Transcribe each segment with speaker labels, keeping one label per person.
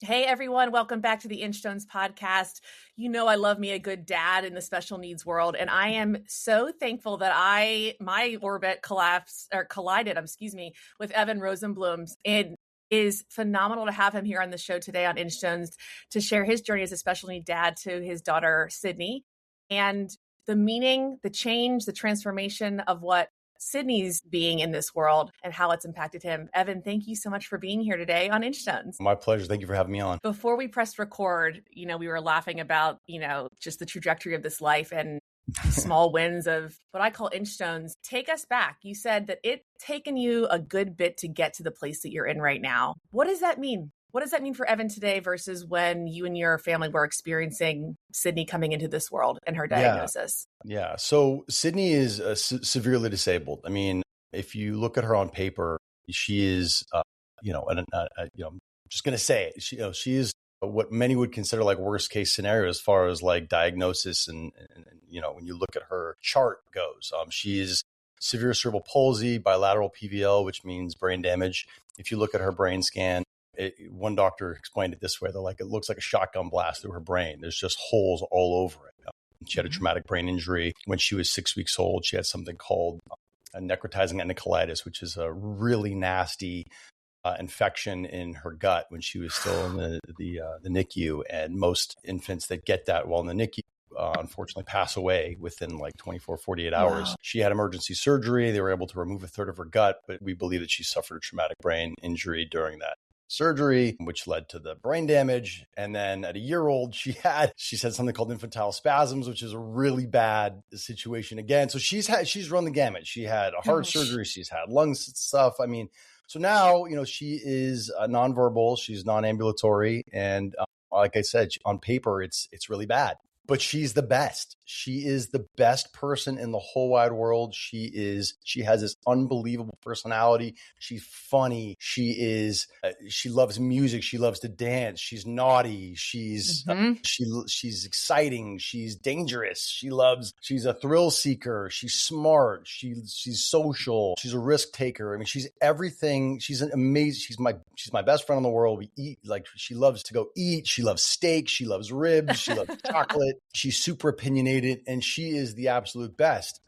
Speaker 1: Hey everyone, welcome back to the Inchstones podcast. You know I love me a good dad in the special needs world, and I am so thankful that my orbit collided, with Evan Rosenblum's. It is phenomenal to have him here on the show today on Inchstones to share his journey as a special need dad to his daughter Sydney, and the meaning, the change, the transformation of what Sydney's being in this world and how it's impacted him. Evan, thank you so much for being here today on Inchstones.
Speaker 2: My pleasure. Thank you for having me on.
Speaker 1: Before we pressed record, we were laughing about, just the trajectory of this life and small wins of what I call Inchstones. Take us back. You said that it's taken you a good bit to get to the place that you're in right now. What does that mean? What does that mean for Evan today versus when you and your family were experiencing Sydney coming into this world and her diagnosis?
Speaker 2: Yeah. So Sydney is severely disabled. I mean, if you look at her on paper, she is, I'm just going to say it. She is what many would consider like worst case scenario as far as like diagnosis and when you look at her chart goes. She is severe cerebral palsy, bilateral PVL, which means brain damage. If you look at her brain scan, one doctor explained it this way. They're like, it looks like a shotgun blast through her brain. There's just holes all over it. She had a traumatic brain injury. When she was 6 weeks old, she had something called a necrotizing enterocolitis, which is a really nasty infection in her gut when she was still in the NICU. And most infants that get that while in the NICU, unfortunately pass away within like 24, 48 hours. Wow. She had emergency surgery. They were able to remove a third of her gut, but we believe that she suffered a traumatic brain injury during that surgery, which led to the brain damage. And then at a year old, she had something called infantile spasms, which is a really bad situation again. So she's run the gamut. She had a heart surgery. She's had lung stuff. I mean, so now, she is nonverbal. She's non-ambulatory. And like I said, on paper, it's really bad. But she's the best. She is the best person in the whole wide world. She has this unbelievable personality. She's funny. She loves music. She loves to dance. She's naughty. She's exciting. She's dangerous. She's a thrill seeker. She's smart. She's social. She's a risk taker. I mean, she's everything. She's an amazing, she's my best friend in the world. We eat, like, she loves to go eat. She loves steak. She loves ribs. She loves chocolate. She's super opinionated, and she is the absolute best.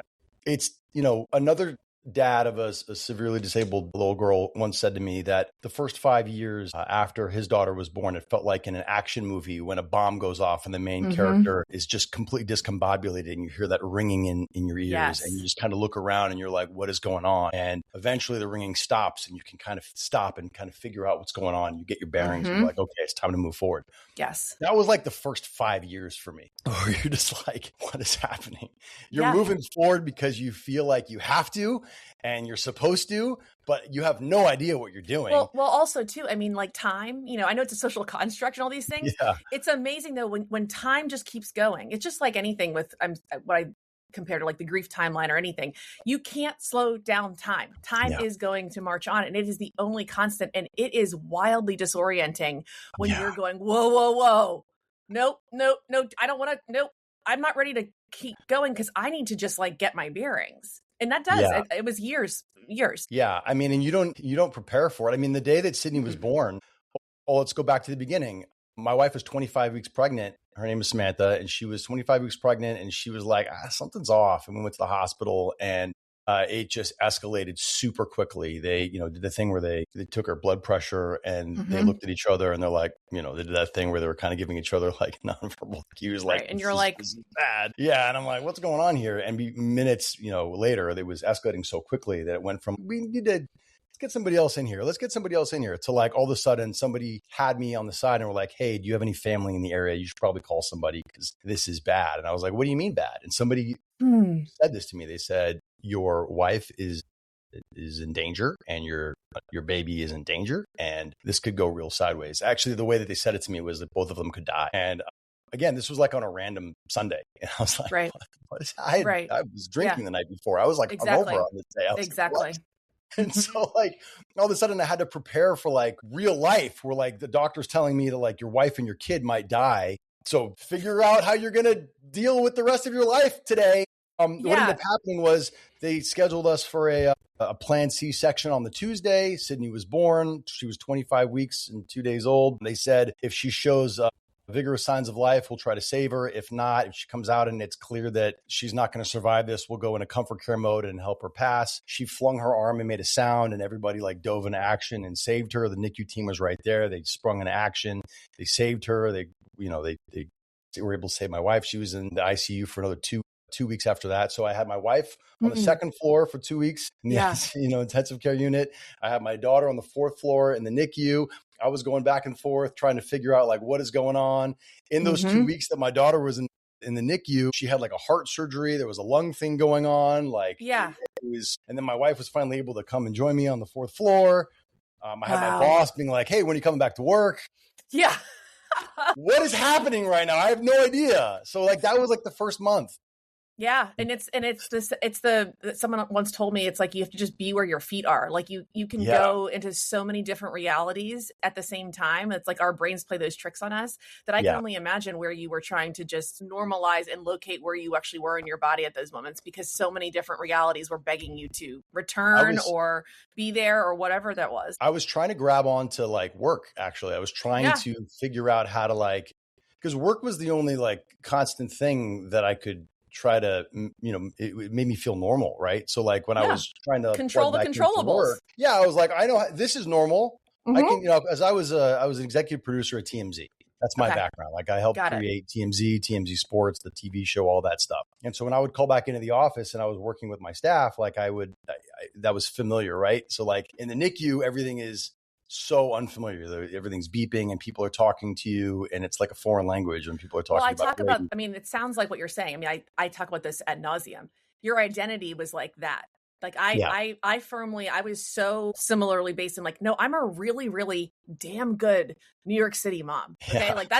Speaker 2: It's, another dad of a severely disabled little girl once said to me that the first 5 years after his daughter was born, it felt like in an action movie when a bomb goes off and the main character is just completely discombobulated and you hear that ringing in your ears and you just kind of look around and you're like, what is going on? And eventually the ringing stops and you can kind of stop and kind of figure out what's going on. You get your bearings and you're like, okay, it's time to move forward.
Speaker 1: Yes.
Speaker 2: That was like the first 5 years for me where you're just like, what is happening? You're moving forward because you feel like you have to, and you're supposed to, but you have no idea what you're doing.
Speaker 1: Well, also too, I mean, like time, I know it's a social construct and all these things. Yeah. It's amazing though, when time just keeps going. It's just like anything with what I compare to like the grief timeline or anything. You can't slow down time. Time is going to march on, and it is the only constant. And it is wildly disorienting when you're going, whoa. Nope. I don't want to, nope. I'm not ready to keep going because I need to just like get my bearings. And that does. Yeah. It was years.
Speaker 2: Yeah. I mean, and you don't prepare for it. I mean, the day that Sydney was born, let's go back to the beginning. My wife was 25 weeks pregnant. Her name is Samantha, and she was 25 weeks pregnant, and she was like, something's off. And we went to the hospital, and it just escalated super quickly. They, did the thing where they took her blood pressure and they looked at each other and they're like, they did that thing where they were kind of giving each other like nonverbal cues, like,
Speaker 1: and you're like,
Speaker 2: this is bad. Yeah. And I'm like, what's going on here? And minutes, later, it was escalating so quickly that it went from, we need to get somebody else in here. Let's get somebody else in here to like, all of a sudden somebody had me on the side and were like, hey, do you have any family in the area? You should probably call somebody because this is bad. And I was like, what do you mean bad? And somebody said this to me. They said, your wife is in danger and your baby is in danger and this could go real sideways. Actually, the way that they said it to me was that both of them could die. And again, this was like on a random Sunday. And I was like, I was drinking the night before. I was like, I'm over on this day.
Speaker 1: Exactly.
Speaker 2: Like, and so like all of a sudden I had to prepare for like real life where like the doctor's telling me that like your wife and your kid might die. So figure out how you're going to deal with the rest of your life today. What ended
Speaker 1: Yeah.
Speaker 2: up happening was they scheduled us for a planned C-section on the Tuesday. Sydney was born. She was 25 weeks and 2 days old. They said if she shows vigorous signs of life, we'll try to save her. If not, if she comes out and it's clear that she's not going to survive this, we'll go into comfort care mode and help her pass. She flung her arm and made a sound, and everybody like dove into action and saved her. The NICU team was right there. They sprung into action. They saved her. They were able to save my wife. She was in the ICU for another two weeks after that. So I had my wife on the second floor for 2 weeks in the intensive care unit. I had my daughter on the fourth floor in the NICU. I was going back and forth trying to figure out like what is going on. In those 2 weeks that my daughter was in the NICU, she had like a heart surgery. There was a lung thing going on. And then my wife was finally able to come and join me on the fourth floor. I had my boss being like, "Hey, when are you coming back to work?"
Speaker 1: Yeah.
Speaker 2: What is happening right now? I have no idea. So like that was like the first month.
Speaker 1: Yeah. And someone once told me, it's like, you have to just be where your feet are. Like you can go into so many different realities at the same time. It's like our brains play those tricks on us that I can only imagine where you were trying to just normalize and locate where you actually were in your body at those moments, because so many different realities were begging you to return or be there or whatever that was.
Speaker 2: I was trying to grab on to like work. Actually, I was trying to figure out how to because work was the only like constant thing that I could try to, it made me feel normal. Right. So like when I was trying to
Speaker 1: control the controllables.
Speaker 2: I was like, I know this is normal. I can, as I was an executive producer at TMZ. That's my background. Like I helped create TMZ Sports, the TV show, all that stuff. And so when I would call back into the office and I was working with my staff, like that was familiar. Right. So like in the NICU, everything is so unfamiliar. Everything's beeping and people are talking to you, and it's like a foreign language when people are talking
Speaker 1: it sounds like what you're saying. I mean, I talk about this ad nauseum. Your identity was like that. Like I was so similarly based in like, no, I'm a really, really damn good New York City mom. Okay. Yeah. Like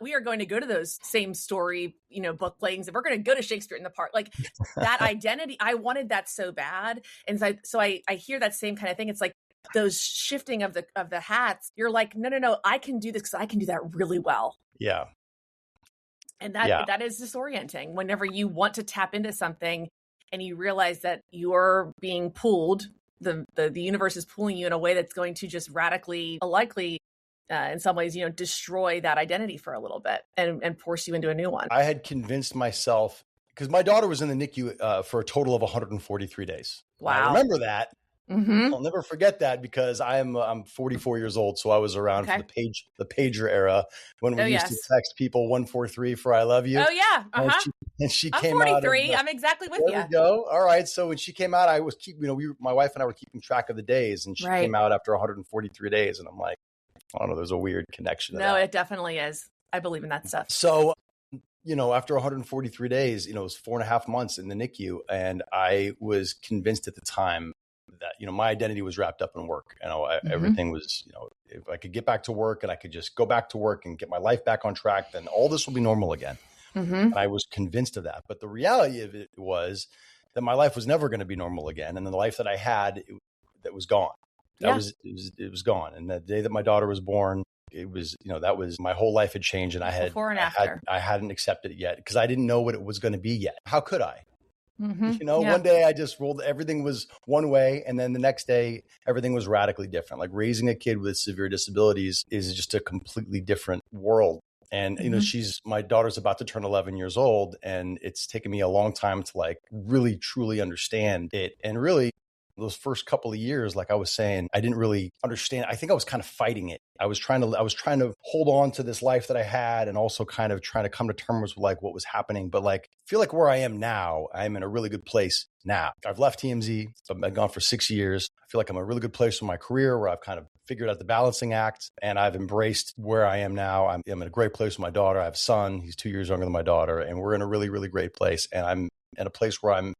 Speaker 1: we are going to go to those same story, book playings, and we're going to go to Shakespeare in the Park. Like that identity, I wanted that so bad. And so I hear that same kind of thing. It's like, those shifting of the hats, you're like, no, I can do this because I can do that really well.
Speaker 2: Yeah.
Speaker 1: And that is disorienting whenever you want to tap into something and you realize that you're being pulled, the universe is pulling you in a way that's going to just radically, likely, in some ways, destroy that identity for a little bit and force you into a new one.
Speaker 2: I had convinced myself, because my daughter was in the NICU for a total of 143 days.
Speaker 1: Wow.
Speaker 2: I remember that. I'll never forget that because I'm 44 years old. So I was around for the pager era when we used to text people 143 for I love you.
Speaker 1: Oh yeah.
Speaker 2: And she
Speaker 1: I'm
Speaker 2: came
Speaker 1: 43. I'm exactly with you.
Speaker 2: There we go. All right. So when she came out, I was my wife and I were keeping track of the days, and she came out after 143 days. And I'm like, I don't know, there's a weird connection.
Speaker 1: No, it definitely is. I believe in that stuff.
Speaker 2: So, after 143 days, it was 4.5 months in the NICU. And I was convinced at the time that, my identity was wrapped up in work. Everything was, if I could get back to work and I could just go back to work and get my life back on track, then all this will be normal again. And I was convinced of that. But the reality of it was that my life was never going to be normal again. And then the life that I had, that was gone. It was gone. And the day that my daughter was born, it was, that was, my whole life had changed, and I hadn't accepted it yet because I didn't know what it was going to be yet. How could I? One day I just rolled, everything was one way. And then the next day, everything was radically different. Like raising a kid with severe disabilities is just a completely different world. And, my daughter's about to turn 11 years old, and it's taken me a long time to like really, truly understand it. And really those first couple of years, like I was saying, I didn't really understand. I think I was kind of fighting it. I was trying to hold on to this life that I had, and also kind of trying to come to terms with like what was happening. But like, I feel like where I am now, I'm in a really good place now. I've left TMZ. I've been gone for 6 years. I feel like I'm in a really good place in my career where I've kind of figured out the balancing act, and I've embraced where I am now. I'm in a great place with my daughter. I have a son. He's 2 years younger than my daughter, and we're in a really, really great place. And I'm in a place where I'm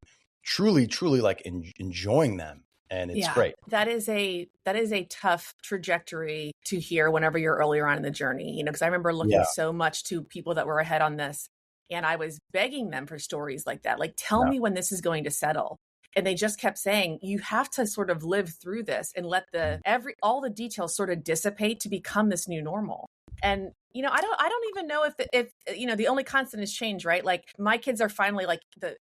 Speaker 2: truly, truly like enjoying them. And it's great.
Speaker 1: That is a tough trajectory to hear whenever you're earlier on in the journey, because I remember looking so much to people that were ahead on this, and I was begging them for stories like that. Like, tell me when this is going to settle. And they just kept saying, you have to sort of live through this and let all the details sort of dissipate to become this new normal. And I don't even know if the only constant is change, right? Like my kids are finally like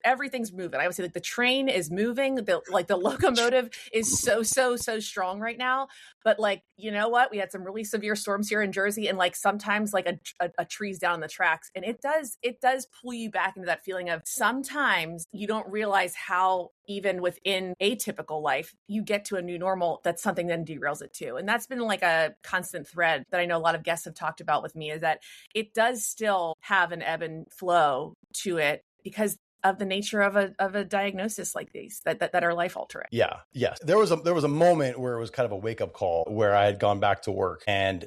Speaker 1: everything's moving. I would say like the train is moving, the locomotive is so strong right now. But like, you know what? We had some really severe storms here in Jersey, and like sometimes like a tree's down the tracks, and it does pull you back into that feeling of sometimes you don't realize how even within atypical life, you get to a new normal, that's something then derails it too. And that's been like a constant thread that I know a lot of guests have talked about with me, is that it does still have an ebb and flow to it because of the nature of a diagnosis like these that are life altering.
Speaker 2: Yeah. Yes. There was a moment where it was kind of a wake up call where I had gone back to work and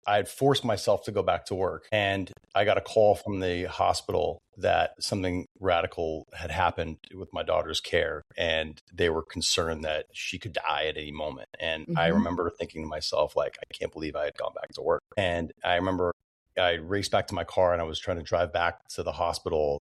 Speaker 2: I had forced myself to go back to work, and I got a call from the hospital that something radical had happened with my daughter's care, and they were concerned that she could die at any moment. And I remember thinking to myself, like, I can't believe I had gone back to work. And I remember I raced back to my car and I was trying to drive back to the hospital.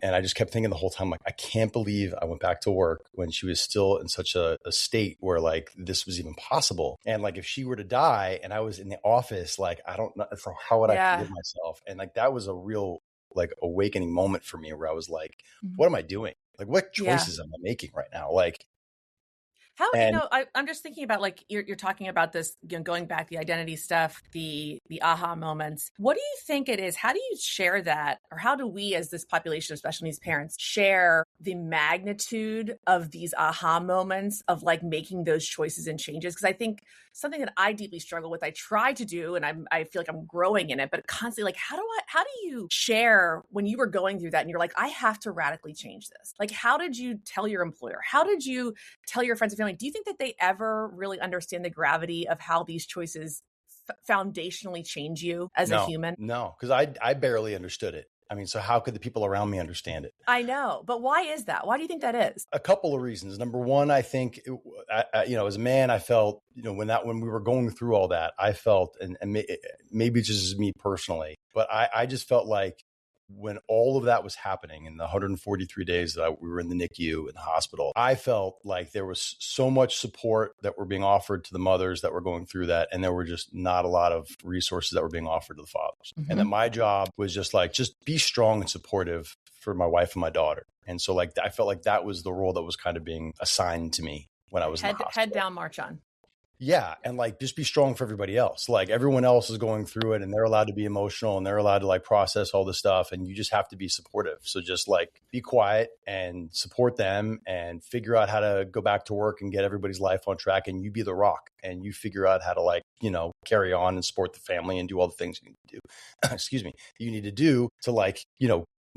Speaker 2: And I just kept thinking the whole time, like, I can't believe I went back to work when she was still in such a state where like this was even possible. And like, if she were to die and I was in the office, like, I don't know, how would I forgive myself? And like, that was a real like awakening moment for me where I was like, what am I doing? Like, what choices am I making right now? Like,
Speaker 1: how, I'm just thinking about like, you're talking about this, going back, the identity stuff, the aha moments. What do you think it is? How do you share that? Or how do we as this population of special needs parents share the magnitude of these aha moments of like making those choices and changes? Because I think something that I deeply struggle with, I try to do, and I feel like I'm growing in it, but constantly like, how do you share when you were going through that and you're like, I have to radically change this? Like, how did you tell your employer? How did you tell your friends and family? Do you think that they ever really understand the gravity of how these choices foundationally change you as a human?
Speaker 2: No, because I barely understood it. I mean, so how could the people around me understand it?
Speaker 1: I know, but why is that? Why do you think that is?
Speaker 2: A couple of reasons. Number one, I think, as a man, I felt, when we were going through all that, I felt, and maybe it's just me personally, but I just felt like when all of that was happening in the 143 days that we were in the NICU in the hospital, I felt like there was so much support that were being offered to the mothers that were going through that. And there were just not a lot of resources that were being offered to the fathers. And that my job was just be strong and supportive for my wife and my daughter. And so like, I felt like that was the role that was kind of being assigned to me when I was in the hospital.
Speaker 1: Head down, march on.
Speaker 2: Yeah. And like, just be strong for everybody else. Like, everyone else is going through it and they're allowed to be emotional and they're allowed to like process all this stuff. And you just have to be supportive. So just like be quiet and support them and figure out how to go back to work and get everybody's life on track. And you be the rock and you figure out how to like, carry on and support the family and do all the things you need to do. Excuse me. You need to do to like,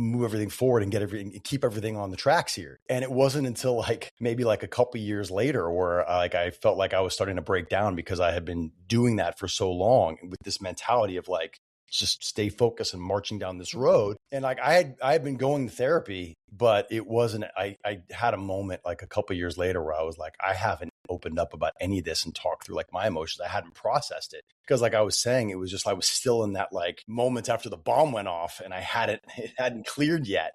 Speaker 2: move everything forward and keep everything on the tracks here. And it wasn't until like maybe like a couple of years later where like I felt like I was starting to break down because I had been doing that for so long with this mentality of like, just stay focused and marching down this road. And like I had been going to therapy, but it wasn't, I had a moment like a couple of years later where I was like, I haven't opened up about any of this and talked through like my emotions. I hadn't processed it because like I was saying, it was just, I was still in that like moment after the bomb went off and it hadn't cleared yet.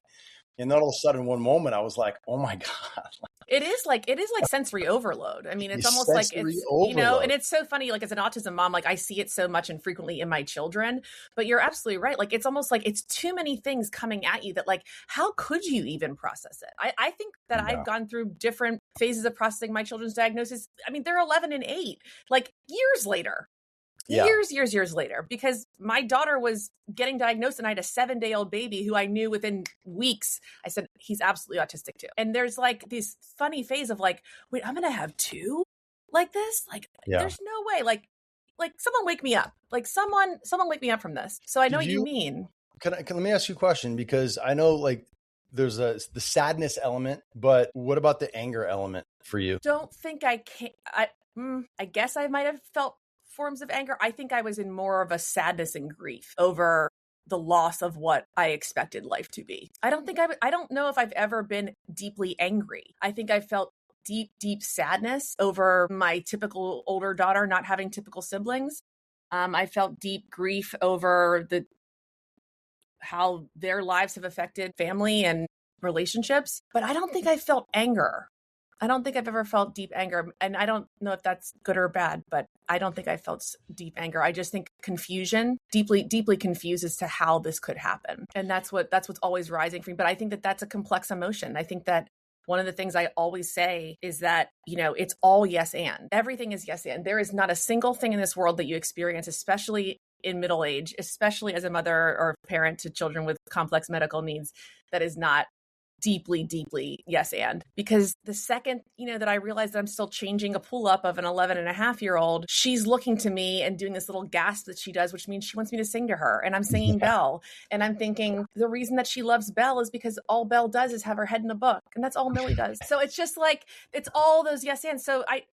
Speaker 2: And then all of a sudden, one moment, I was like, "Oh my God!"
Speaker 1: It is like sensory overload. I mean, it's almost like it's and it's so funny. Like as an autism mom, like I see it so much and frequently in my children. But you're absolutely right. Like it's almost like it's too many things coming at you that like how could you even process it? I think that I've gone through different phases of processing my children's diagnosis. I mean, they're 11 and 8, like years later. Years later, because my daughter was getting diagnosed and I had a 7-day-old baby who I knew within weeks. I said, he's absolutely autistic too. And there's like this funny phase of like, wait, I'm going to have 2 like this? Like, there's no way. Like someone wake me up. Like someone wake me up from this. So I know what you mean.
Speaker 2: Let me ask you a question, because I know like there's the sadness element, but what about the anger element for you?
Speaker 1: Don't think I can. I guess I might have felt forms of anger. I think I was in more of a sadness and grief over the loss of what I expected life to be. I don't know if I've ever been deeply angry. I think I felt deep sadness over my typical older daughter not having typical siblings. I felt deep grief over how their lives have affected family and relationships, but I don't think I felt anger. I don't think I've ever felt deep anger. And I don't know if that's good or bad, but I don't think I felt deep anger. I just think confusion, deeply confused as to how this could happen. And that's what's always rising for me. But I think that that's a complex emotion. I think that one of the things I always say is that, it's all yes and. Everything is yes and. There is not a single thing in this world that you experience, especially in middle age, especially as a mother or parent to children with complex medical needs, that is not deeply yes and. Because the second that I realize that I'm still changing a pull up of an 11-and-a-half-year-old, she's looking to me and doing this little gasp that she does, which means she wants me to sing to her, and I'm singing Belle, and I'm thinking the reason that she loves Belle is because all Belle does is have her head in a book, and that's all Millie does. So it's just like, it's all those yes and. So I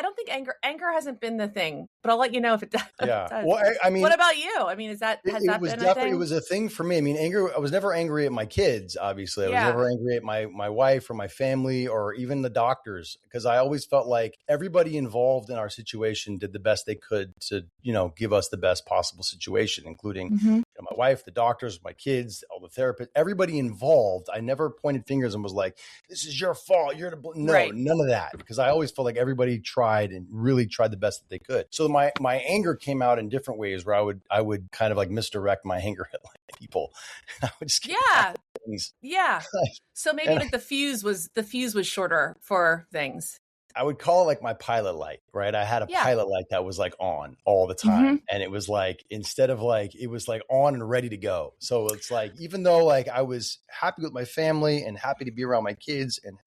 Speaker 1: don't think anger hasn't been the thing, but I'll let you know if it does.
Speaker 2: Yeah. Well, I mean,
Speaker 1: what about you? I mean, has that been a thing?
Speaker 2: It was a thing for me. I mean, anger, I was never angry at my kids, obviously. I was never angry at my wife or my family or even the doctors, because I always felt like everybody involved in our situation did the best they could to, give us the best possible situation, including my wife, the doctors, my kids, all the therapists, everybody involved. I never pointed fingers and was like, this is your fault. You're to blame. No, right. None of that, because I always felt like everybody tried and really tried the best that they could. So my anger came out in different ways, where I would kind of like misdirect my anger at like people. I would just things.
Speaker 1: Yeah. So maybe like the fuse was shorter for things.
Speaker 2: I would call it like my pilot light, right? I had a pilot light that was like on all the time. And it was like, instead of like, it was like on and ready to go. So it's like, even though like I was happy with my family and happy to be around my kids and,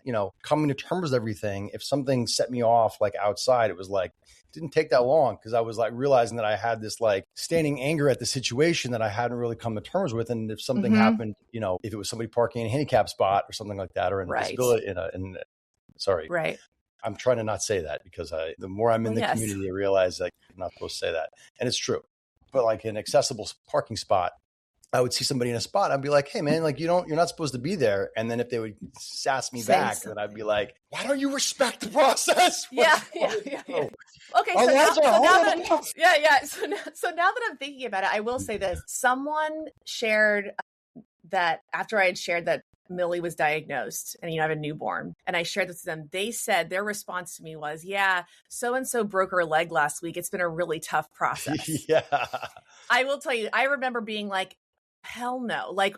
Speaker 2: coming to terms with everything, if something set me off like outside, it was like, it didn't take that long, because I was like realizing that I had this like standing anger at the situation that I hadn't really come to terms with. And if something happened, if it was somebody parking in a handicap spot or something like that, or in a disability, Right. I'm trying to not say that, because the more I'm in the community, I realize like I'm not supposed to say that. And it's true. But like an accessible parking spot, I would see somebody in a spot. I'd be like, hey man, like you're not supposed to be there. And then if they would sass me back, then I'd be like, why don't you respect the process?
Speaker 1: Yeah. Okay. So now that I'm thinking about it, I will say this. Someone shared that after I had shared that Millie was diagnosed and, I have a newborn, and I shared this with them. They said their response to me was, so-and-so broke her leg last week. It's been a really tough process.
Speaker 2: Yeah.
Speaker 1: I will tell you, I remember being like, hell no. Like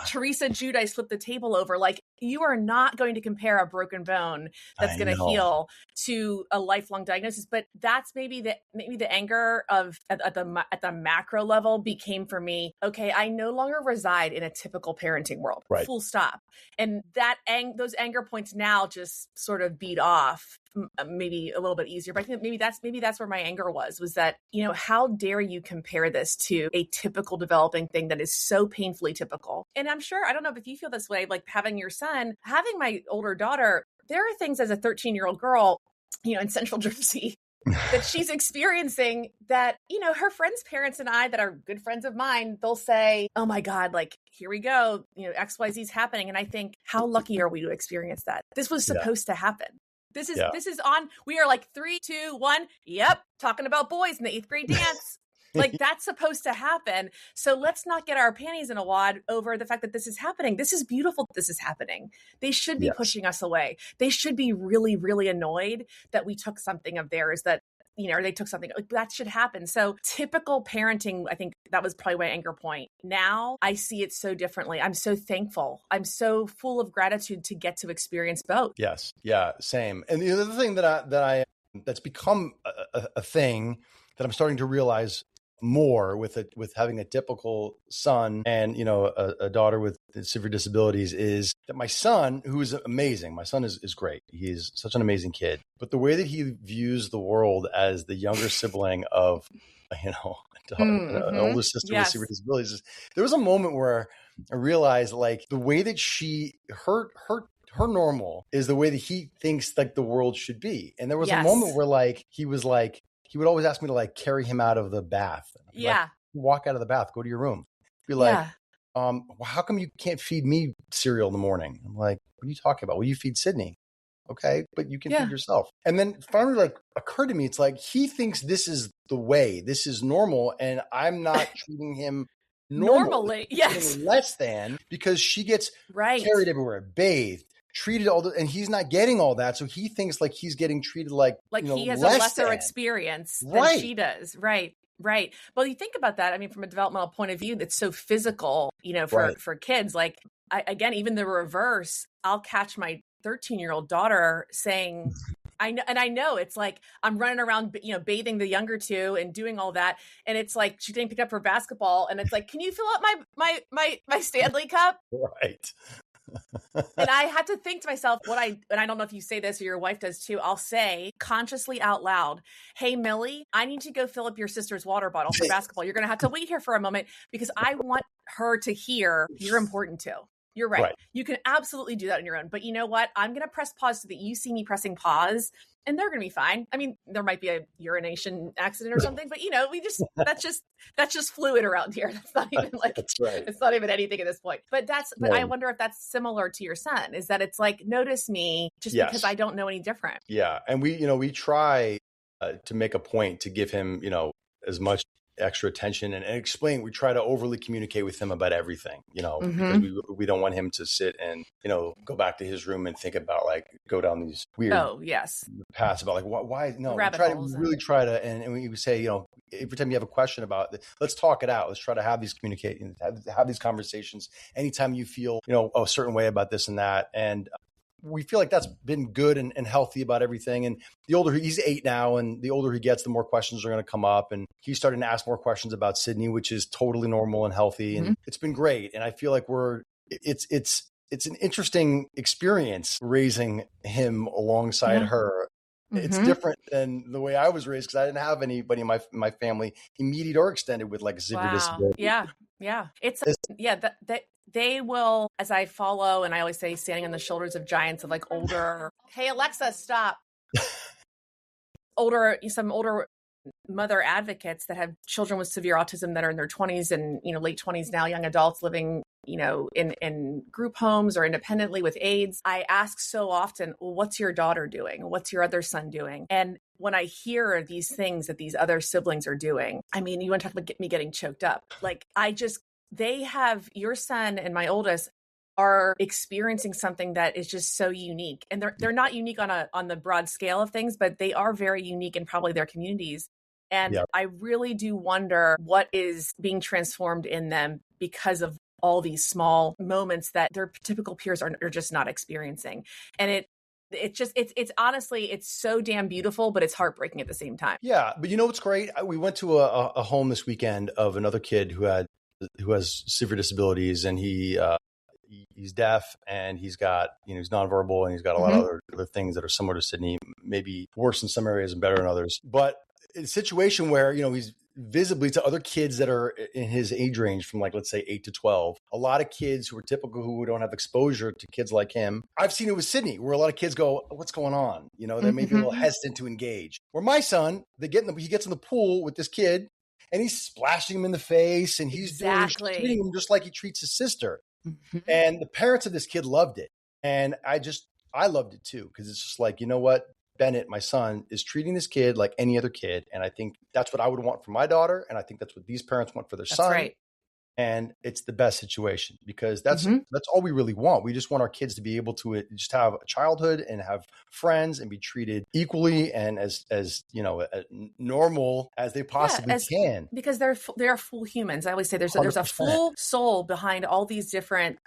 Speaker 1: Teresa Giudice flipped the table over. Like, you are not going to compare a broken bone that's going to heal to a lifelong diagnosis. But that's maybe the anger of at the macro level became for me, okay, I no longer reside in a typical parenting world. Right. Full stop. And that those anger points now just sort of beat off, maybe a little bit easier. But I think maybe that's where my anger was that, how dare you compare this to a typical developing thing that is so painfully typical. And I'm sure, I don't know if you feel this way, like having your son, having my older daughter, there are things as a 13-year-old girl, in Central Jersey that she's experiencing that, her friends' parents and I that are good friends of mine, they'll say, oh my God, like, here we go, XYZ's happening. And I think, how lucky are we to experience that? This was supposed to happen. This is on, we are like 3, 2, 1. Yep. Talking about boys in the 8th grade dance. Like, that's supposed to happen. So let's not get our panties in a wad over the fact that this is happening. This is beautiful that this is happening. They should be pushing us away. They should be really, really annoyed that we took something of theirs that, or they took something like that should happen. So typical parenting, I think that was probably my anger point. Now I see it so differently. I'm so thankful. I'm so full of gratitude to get to experience both.
Speaker 2: Yes. Yeah. Same. And the other thing that's become a thing that I'm starting to realize more with having a typical son and, a daughter with severe disabilities is that my son, who is amazing, my son is great. He is such an amazing kid, but the way that he views the world as the younger sibling of, an older sister with severe disabilities, there was a moment where I realized like the way that her normal is the way that he thinks like the world should be. And there was a moment where like, he would always ask me to like carry him out of the bath. Like, walk out of the bath, go to your room. Be like, how come you can't feed me cereal in the morning? I'm like, what are you talking about? Well, you feed Sydney. Okay. But you can feed yourself. And then finally like occurred to me, it's like, he thinks this is the way, this is normal. And I'm not treating him normally. Yes. Less than, because she gets carried everywhere, bathed, treated and he's not getting all that. So he thinks like he's getting treated like
Speaker 1: he has a
Speaker 2: less
Speaker 1: lesser
Speaker 2: than.
Speaker 1: experience
Speaker 2: Right.
Speaker 1: than she does. Right. Well, you think about that. I mean, from a developmental point of view, that's so physical, for kids. Like, again, even the reverse, I'll catch my 13-year-old daughter saying, I know it's like, I'm running around, bathing the younger two and doing all that. And it's like, she didn't pick up her basketball. And it's like, can you fill up my Stanley cup?
Speaker 2: Right.
Speaker 1: And I had to think to myself, and I don't know if you say this or your wife does too, I'll say consciously out loud, hey, Millie, I need to go fill up your sister's water bottle for basketball. You're going to have to wait here for a moment because I want her to hear you're important too. You're right. You can absolutely do that on your own. But you know what? I'm going to press pause so that you see me pressing pause and they're going to be fine. I mean, there might be a urination accident or something, but that's just fluid around here. That's not even like, it's not even anything at this point. But I wonder if that's similar to your son, is that it's like, notice me just because I don't know any different.
Speaker 2: Yeah. And we try to make a point to give him, as much extra attention and explain. We try to overly communicate with him about everything, because we don't want him to sit and, go back to his room and think about go down these weird paths about why no, we try to, and we say, every time you have a question about it, let's talk it out. Let's try to have these have these conversations anytime you feel, a certain way about this and that. And we feel like that's been good and healthy about everything. And the older he's 8 now, and the older he gets, the more questions are going to come up. And he's starting to ask more questions about Sydney, which is totally normal and healthy. And it's been great. And I feel like it's an interesting experience raising him alongside her. It's different than the way I was raised because I didn't have anybody in my family, immediate or extended, with a severe disability.
Speaker 1: Yeah. They will, as I follow, and I always say, standing on the shoulders of giants of older, hey, Alexa, stop. Some older mother advocates that have children with severe autism that are in their 20s and, late 20s now, young adults living, in group homes or independently with aides. I ask so often, well, what's your daughter doing? What's your other son doing? And when I hear these things that these other siblings are doing, I mean, you want to talk about me getting choked up. They have, your son and my oldest are experiencing something that is just so unique. And they're not unique on the broad scale of things, but they are very unique in probably their communities. And I really do wonder what is being transformed in them because of all these small moments that their typical peers are just not experiencing. And it's honestly, it's so damn beautiful, but it's heartbreaking at the same time.
Speaker 2: Yeah. But what's great? We went to a home this weekend of another kid who has severe disabilities, and he's deaf, and he's got, he's nonverbal, and he's got a lot of other things that are similar to Sydney, maybe worse in some areas and better in others. But it's a situation where, he's visibly, to other kids that are in his age range from let's say 8 to 12, a lot of kids who are typical, who don't have exposure to kids like him. I've seen it with Sydney, where a lot of kids go, what's going on? They may be a little hesitant to engage. Where my son, he gets in the pool with this kid, and he's splashing him in the face, and he's treating him just like he treats his sister. And the parents of this kid loved it. And I loved it too, because it's just you know what? Bennett, my son, is treating this kid like any other kid. And I think that's what I would want for my daughter. And I think that's what these parents want for their son.
Speaker 1: Right.
Speaker 2: And it's the best situation, because that's all we really want. We just want our kids to be able to just have a childhood and have friends and be treated equally and as normal as they possibly can.
Speaker 1: Because they're full humans. I always say there's a full soul behind all these different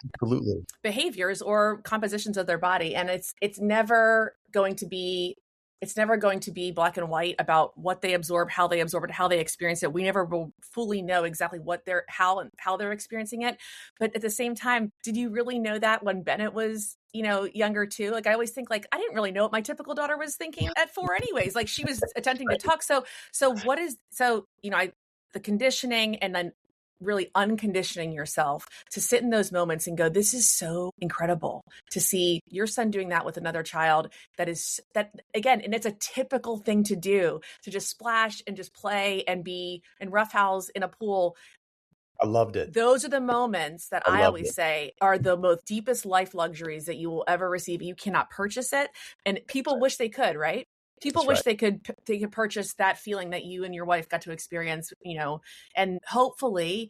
Speaker 1: behaviors or compositions of their body, and it's never going to be black and white about what they absorb, how they absorb it, how they experience it. We never will fully know exactly how they're experiencing it. But at the same time, did you really know that when Bennett was, younger too? I always think I didn't really know what my typical daughter was thinking at 4 anyways. She was attempting to talk. So the conditioning, and then really unconditioning yourself to sit in those moments and go, this is so incredible to see your son doing that with another child that again, and it's a typical thing to do, to just splash and just play and be in roughhouse in a pool.
Speaker 2: I loved it.
Speaker 1: Those are the moments that I always say are the most deepest life luxuries that you will ever receive. You cannot purchase it. And people wish they could, right? People wish they could purchase that feeling that you and your wife got to experience, and hopefully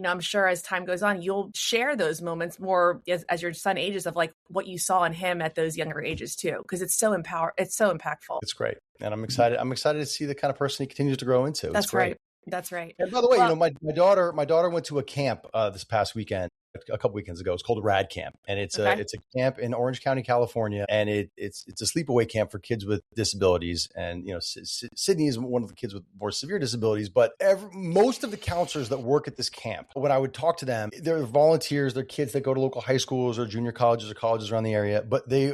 Speaker 1: I'm sure as time goes on, you'll share those moments more as your son ages of like what you saw in him at those younger ages too, because it's so impactful.
Speaker 2: It's great. And I'm excited to see the kind of person he continues to grow into.
Speaker 1: That's great. That's right.
Speaker 2: And by the way, well, my daughter went to a camp this past weekend, a couple weekends ago. It's called Rad Camp, and it's a camp in Orange County, California, and it's a sleepaway camp for kids with disabilities. And Sydney is one of the kids with more severe disabilities, but most of the counselors that work at this camp, when I would talk to them, they're volunteers, they're kids that go to local high schools or junior colleges or colleges around the area, but they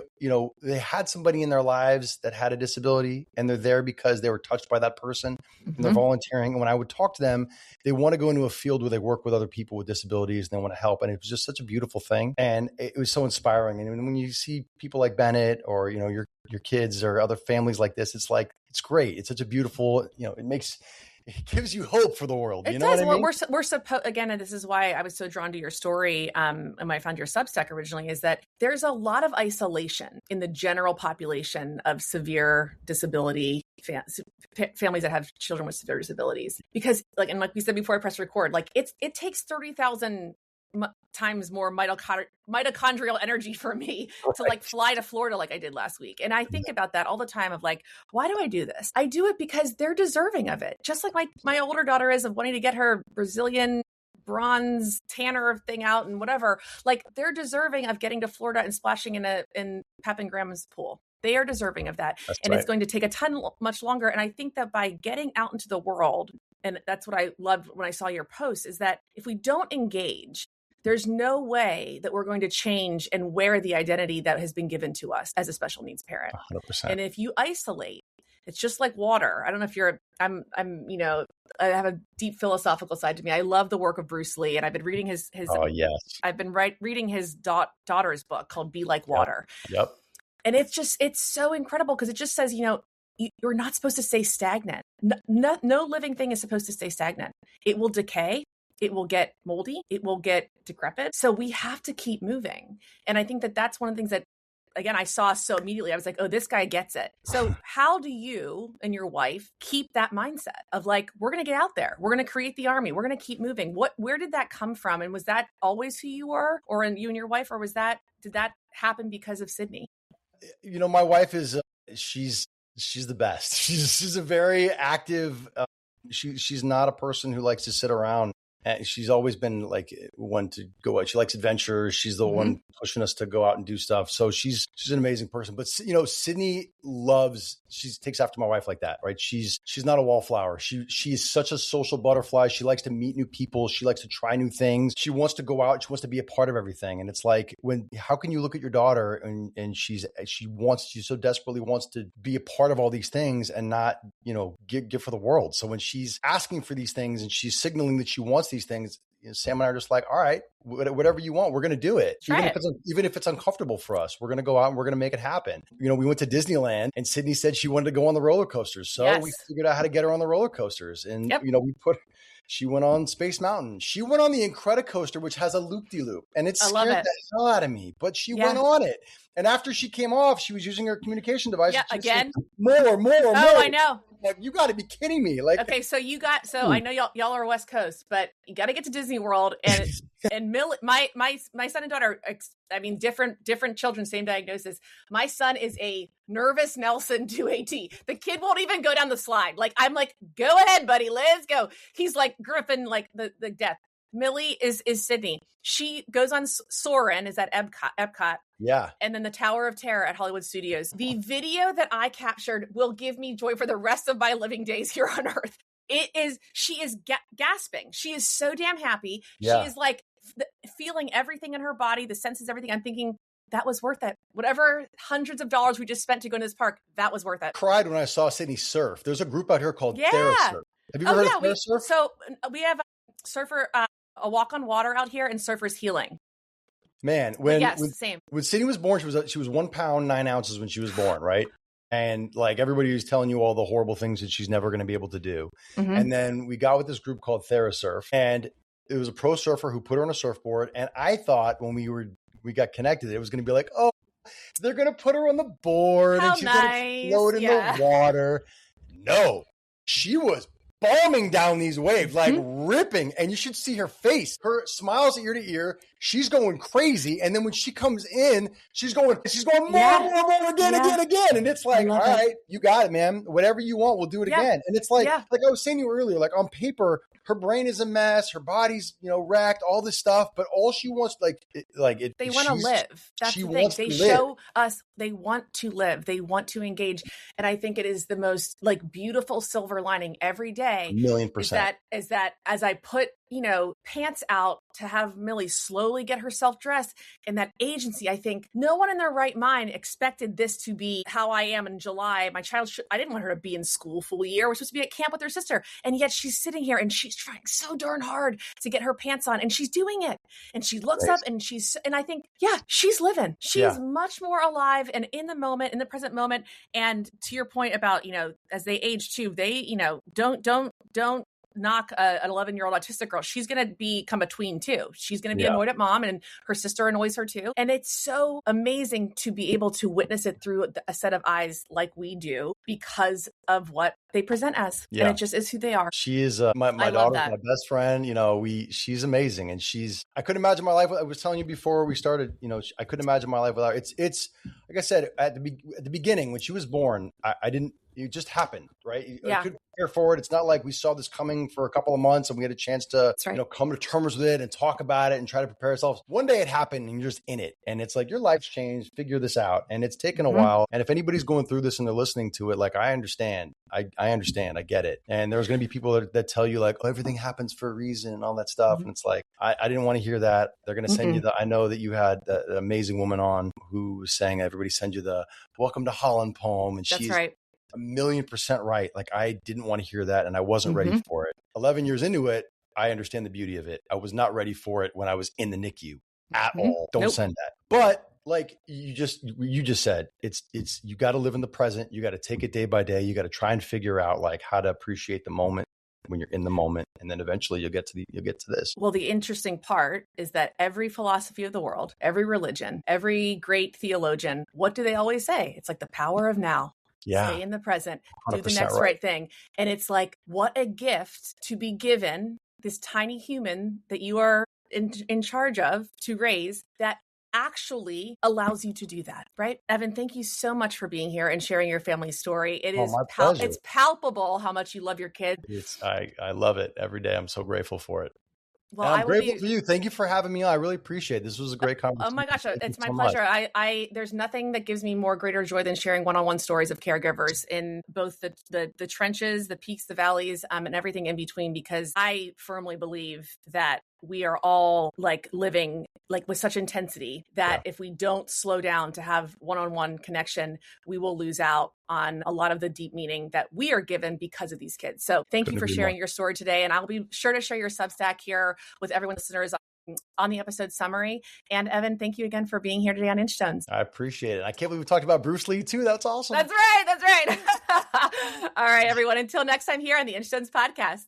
Speaker 2: had somebody in their lives that had a disability, and they're there because they were touched by that person, and they're volunteering. And when I would talk to them, they want to go into a field where they work with other people with disabilities and they want to help. And it was just such a beautiful thing. And it was so inspiring. And when you see people like Bennett or, your kids or other families like this, it's like, it's great. It's such a beautiful, it gives you hope for the world.
Speaker 1: It does. Well, we're supposed, again, and this is why I was so drawn to your story. And when I found your Substack originally, is that there's a lot of isolation in the general population of severe disability families that have children with severe disabilities, because like we said before I press record, like it takes 30,000 times more mitochondrial energy for me to like fly to Florida like I did last week. And I think about that all the time of like, why do I do this? I do it because they're deserving of it. Just like my older daughter is of wanting to get her Brazilian bronze tanner thing out and whatever. Like they're deserving of getting to Florida and splashing in Pap and Grandma's pool. They are deserving of that. That's and right. It's going to take much longer. And I think that by getting out into the world, and that's what I loved when I saw your post, is that if we don't engage, there's no way that we're going to change and wear the identity that has been given to us as a special needs parent.
Speaker 2: 100%.
Speaker 1: And if you isolate, it's just like water. I don't know if you're, I have a deep philosophical side to me. I love the work of Bruce Lee, and I've been reading his
Speaker 2: oh, yes.
Speaker 1: I've been reading his daughter's book called Be Like Water.
Speaker 2: Yep.
Speaker 1: And it's so incredible because it just says, you're not supposed to stay stagnant. No living thing is supposed to stay stagnant. It will decay. It will get moldy. It will get decrepit. So we have to keep moving. And I think that that's one of the things that, again, I saw so immediately. I was like, oh, this guy gets it. So how do you and your wife keep that mindset of like, we're going to get out there. We're going to create the army. We're going to keep moving. Where did that come from? And was that always who you were, or you and your wife, or did that happen because of Sydney?
Speaker 2: My wife is, she's the best. She's a very active, she's not a person who likes to sit around. And she's always been like one to go out. She likes adventure. She's the one pushing us to go out and do stuff. So she's an amazing person. But Sydney she takes after my wife like that, right? She's not a wallflower. She is such a social butterfly. She likes to meet new people. She likes to try new things. She wants to go out. She wants to be a part of everything. And it's like, how can you look at your daughter and she so desperately wants to be a part of all these things and not, give for the world. So when she's asking for these things and she's signaling that she wants these things, Sam and I are just like, all right, whatever you want, we're going to do it. Even if it's uncomfortable for us, we're going to go out and we're going to make it happen. We went to Disneyland and Sydney said she wanted to go on the roller coasters. So we figured out how to get her on the roller coasters. And, she went on Space Mountain. She went on the Incredicoaster, which has a loop-de-loop. And it scared the hell out of me, but she went on it. And after she came off, she was using her communication device.
Speaker 1: Yeah, again?
Speaker 2: More.
Speaker 1: Oh, I know.
Speaker 2: Like, you got to be kidding me. Like,
Speaker 1: okay, so I know y'all are West Coast, but you got to get to Disney World and my son and daughter, different children, same diagnosis. My son is a nervous Nelson to a T. The kid won't even go down the slide. Like, I'm like, go ahead, buddy, let's go. He's like Griffin, like the death. Millie is Sydney. She goes on Soarin', is at Epcot.
Speaker 2: Yeah.
Speaker 1: And then the Tower of Terror at Hollywood Studios. The video that I captured will give me joy for the rest of my living days here on Earth. She is gasping. She is so damn happy.
Speaker 2: Yeah.
Speaker 1: She is like feeling everything in her body, the senses, everything. I'm thinking, that was worth it. Whatever hundreds of dollars we just spent to go to this park, that was worth it.
Speaker 2: Cried when I saw Sydney surf. There's a group out here called TheraSurf. Have you ever heard of TheraSurf? So
Speaker 1: we have a walk on water out here and Surfers Healing.
Speaker 2: Man, when
Speaker 1: Sydney
Speaker 2: was born, she was 1 pound 9 ounces when she was born, right? And like everybody was telling you all the horrible things that she's never going to be able to do. Mm-hmm. And then we got with this group called TheraSurf, and it was a pro surfer who put her on a surfboard. And I thought when we got connected, it was going to be like, oh, they're going to put her on the board and she's going to float in the water. No, she was bombing down these waves, like ripping. And you should see her face. Her smiles ear to ear. She's going crazy. And then when she comes in, she's going more, again. And it's like, all right, you got it, man. Whatever you want, we'll do it again. And it's like I was saying to you earlier, like on paper, her brain is a mess. Her body's, wrecked, all this stuff. But all she wants, they
Speaker 1: want to live. That's the thing. They show us they want to live. They want to engage. And I think it is the most beautiful silver lining every day.
Speaker 2: 1,000,000%.
Speaker 1: Is that as I put, pants out to have Millie slowly get herself dressed and that agency, I think no one in their right mind expected this to be how I am in July. My child, I didn't want her to be in school full year. We're supposed to be at camp with her sister. And yet she's sitting here and she's trying so darn hard to get her pants on and she's doing it. And she looks up and I think, she's living. She's much more alive and in the moment, in the present moment. And to your point about, as they age too, they, don't knock an 11-year-old autistic girl. She's going to become a tween too. She's going to be annoyed at mom and her sister annoys her too. And it's so amazing to be able to witness it through a set of eyes like we do because of what they present as. And it just is who they are.
Speaker 2: She is my daughter's my best friend. She's amazing. And I couldn't imagine my life. I was telling you before we started, I couldn't imagine my life without her. It's like I said, at the beginning, when she was born, I didn't, it just happened, right? I couldn't prepare for it. It's not like we saw this coming for a couple of months and we had a chance to, come to terms with it and talk about it and try to prepare ourselves. One day it happened and you're just in it. And it's like, your life's changed, figure this out. And it's taken a while. And if anybody's going through this and they're listening to it, I understand. I understand. I get it. And there's going to be people that tell you everything happens for a reason and all that stuff. And it's like, I didn't want to hear that. They're going to send you I know that you had an amazing woman on who was saying everybody send you the Welcome to Holland poem. And she's 1,000,000% right. I didn't want to hear that and I wasn't ready for it. 11 years into it, I understand the beauty of it. I was not ready for it when I was in the NICU at all. Don't send that. But you just said, it's you got to live in the present. You got to take it day by day. You got to try and figure out how to appreciate the moment when you're in the moment. And then eventually you'll get to this.
Speaker 1: Well, the interesting part is that every philosophy of the world, every religion, every great theologian, what do they always say? It's the power of now. Stay in the present, do the next right thing. And it's what a gift to be given this tiny human that you are in charge of to raise that actually allows you to do that, right? Evan, thank you so much for being here and sharing your family story. It is it's palpable how much you love your kids.
Speaker 2: I love it every day. I'm so grateful for it.
Speaker 1: Well,
Speaker 2: I'm grateful for you. Thank you for having me on. I really appreciate it. This was a great conversation.
Speaker 1: Oh my gosh, it's my pleasure. I there's nothing that gives me more greater joy than sharing one-on-one stories of caregivers in both the trenches, the peaks, the valleys, and everything in between, because I firmly believe that we are all living with such intensity that if we don't slow down to have one-on-one connection, we will lose out on a lot of the deep meaning that we are given because of these kids. So thank you for sharing your story today. And I'll be sure to share your Substack here with everyone's listeners on the episode summary. And Evan, thank you again for being here today on Inchstones.
Speaker 2: I appreciate it. I can't believe we talked about Bruce Lee too. That's awesome.
Speaker 1: That's right. All right, everyone. Until next time here on the Inchstones podcast.